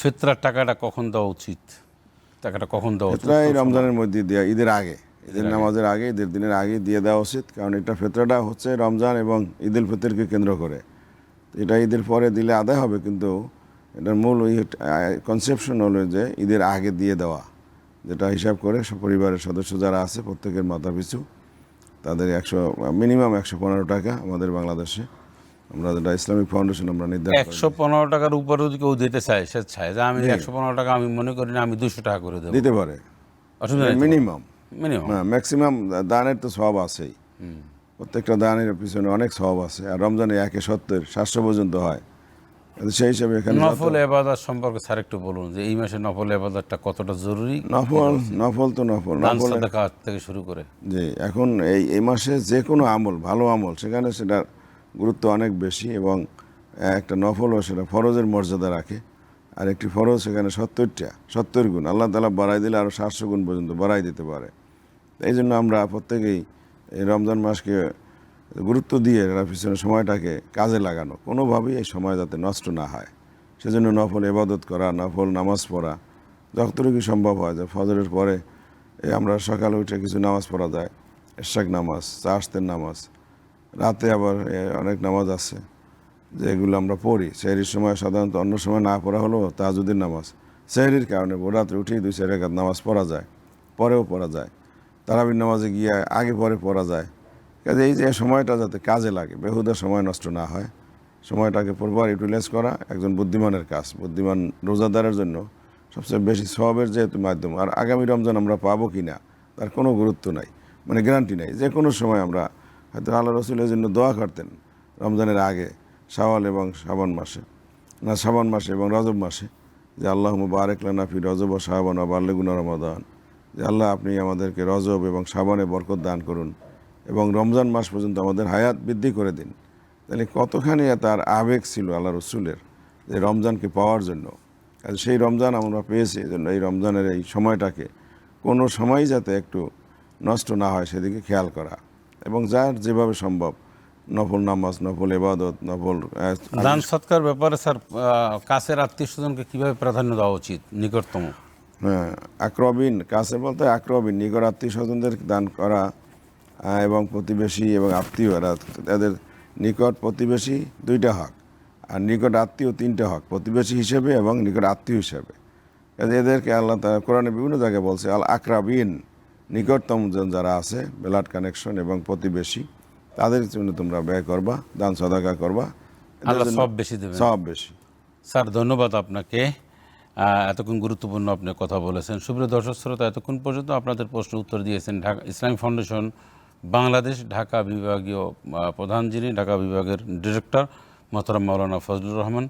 ফিতরার টাকাটা কখন দেওয়া উচিত? টাকাটা কখন দেওয়া উচিত? ফিতরা এই রমজানের মধ্যে দেওয়া, ঈদের আগে, ঈদের নামাজের আগে, ঈদের দিনের আগে দিয়ে দেওয়া উচিত। কারণ এটা ফিতরাটা হচ্ছে রমজান এবং ঈদ উল ফিতরকে কেন্দ্র করে। এটা ঈদের পরে দিলে আদায় হবে, কিন্তু এটার মূল ওই কনসেপশন হলো যে ঈদের আগে দিয়ে দেওয়া, যেটা হিসাব করে সব পরিবারের সদস্য যারা আছে প্রত্যেকের মাথা পিছু তাদের মিনিমাম 115 টাকা আমাদের বাংলাদেশে, আমরা যেটা ইসলামিক ফাউন্ডেশন আমরা নির্ধারণ করি। 115 টাকার উপরে যদি কেউ দিতে চায়, সে চায় যে আমি 115 টাকা, আমি মনে করি না আমি 200 টাকা করে দেবো, দিতে পারে। অসুবিধা নেই। মিনিমাম মিনিমাম ম্যাক্সিমাম দানের তো সওয়াব আছেই, প্রত্যেকটা দানের পিছনে অনেক সওয়াব আছে। আর রমজানে 170-700 পর্যন্ত হয়। সেই হিসাবে এখানে নফল ইবাদত সম্পর্কে স্যার একটু বলুন যে এই মাসে নফল ইবাদতটা কতটা জরুরি। নফল তো নফল দান সাদাকা থেকে শুরু করে, যে এখন এই মাসে যে কোনো আমল, ভালো আমল, সেখানে সেটার গুরুত্ব অনেক বেশি। এবং একটা নফলও সেটা ফরজের মর্যাদা রাখে। আর একটি ফরজ সেখানে 70 গুণ আল্লাহ তাআলা বাড়াই দিলে আরও 700 গুণ পর্যন্ত বাড়াই দিতে পারে। এই জন্য আমরা প্রত্যেকেই এই রমজান মাসকে গুরুত্ব দিয়ে এর পিছনে সময়টাকে কাজে লাগানো, কোনোভাবেই এই সময় যাতে নষ্ট না হয় সেজন্য নফল ইবাদত করা, নফল নামাজ পড়া যতটুকু সম্ভব হয়। যে ফজরের পরে আমরা সকালে উঠে কিছু নামাজ পড়া যায়, এশাক নামাজ, চাশতের নামাজ, রাতে আবার অনেক নামাজ আছে যেগুলো আমরা পড়ি। সেহরির সময় সাধারণত, অন্য সময় না পড়া হলেও তাহাজ্জুদের নামাজ সেহরির কারণে রাত্রে উঠেই 2-4 রাকাত নামাজ পড়া যায়, পরেও পড়া যায়। তারাবির নামাজে গিয়ে আগে পরে পড়া যায়। কাজে এই যে সময়টা যাতে কাজে লাগে, বেহুদা সময় নষ্ট না হয়, সময়টাকে পূর্বার ইউটিলাইজ করা একজন বুদ্ধিমানের কাজ। বুদ্ধিমান রোজাদারের জন্য সবচেয়ে বেশি সওয়াবের যেহেতু মাধ্যম। আর আগামী রমজান আমরা পাবো কি না তার কোনো গুরুত্ব নাই, মানে গ্যারান্টি নাই। যে কোনো সময় আমরা হয়তো আল্লাহ রসুলের জন্য দোয়া করতেন রমজানের আগে, শাওয়াল এবং শাবান মাসে এবং রজব মাসে, যে আল্লাহুম্মা বারিক লানা ফি রজব ওয়া শাবান ওয়া বাল্লিগনা রমাদান, যে আল্লাহ আপনি আমাদেরকে রজব এবং শাবানে বরকত দান করুন এবং রমজান মাস পর্যন্ত আমাদের হায়াত বৃদ্ধি করে দিন। তাহলে কতখানি তার আবেগ ছিল আল্লাহ রসুলের যে রমজানকে পাওয়ার জন্য। আর সেই রমজান আমরা পেয়েছি, এই জন্য এই রমজানের এই সময়টাকে কোনো সময়ই যাতে একটু নষ্ট না হয় সেদিকে খেয়াল করা, এবং যার যেভাবে সম্ভব নফল নামাজ, নফল ইবাদত, নফল দান সৎকার ব্যাপারে স্যার কাছের আত্মীয় স্বজনকে কীভাবে প্রাধান্য দেওয়া উচিত? নিকটতম, হ্যাঁ, আকরবিন, কাছে বলতে আকরবিন, নিকট আত্মীয় স্বজনদের দান করা, এবং প্রতিবেশী এবং আত্মীয়, তাদের নিকট প্রতিবেশী 2টা হক, আর নিকট আত্মীয় 3টে হক, প্রতিবেশী হিসেবে এবং নিকট আত্মীয় হিসেবে। কাজে এদেরকে আল্লাহ তাআলা কোরআনে বিভিন্ন জায়গায় বলছে আল আকরাবিন, নিকটতম যারা আছে, ব্লাড কানেকশন এবং প্রতিবেশী, তাদের জন্য তোমরা ব্যয় করবা, দান সাদাকা করবা, আল্লাহ সব বেশি দেবেন। সব বেশি। স্যার ধন্যবাদ আপনাকে, এতক্ষণ গুরুত্বপূর্ণ আপনি কথা বলেছেন। সুপ্রিয় দর্শক শ্রোতা, এতক্ষণ পর্যন্ত আপনাদের প্রশ্ন উত্তর দিয়েছেন ঢাকা ইসলামিক ফাউন্ডেশন বাংলাদেশ ঢাকা বিভাগীয় প্রধান, যিনি ঢাকা বিভাগের ডিরেক্টর মোহতারাম মাওলানা ফজলুর রহমান।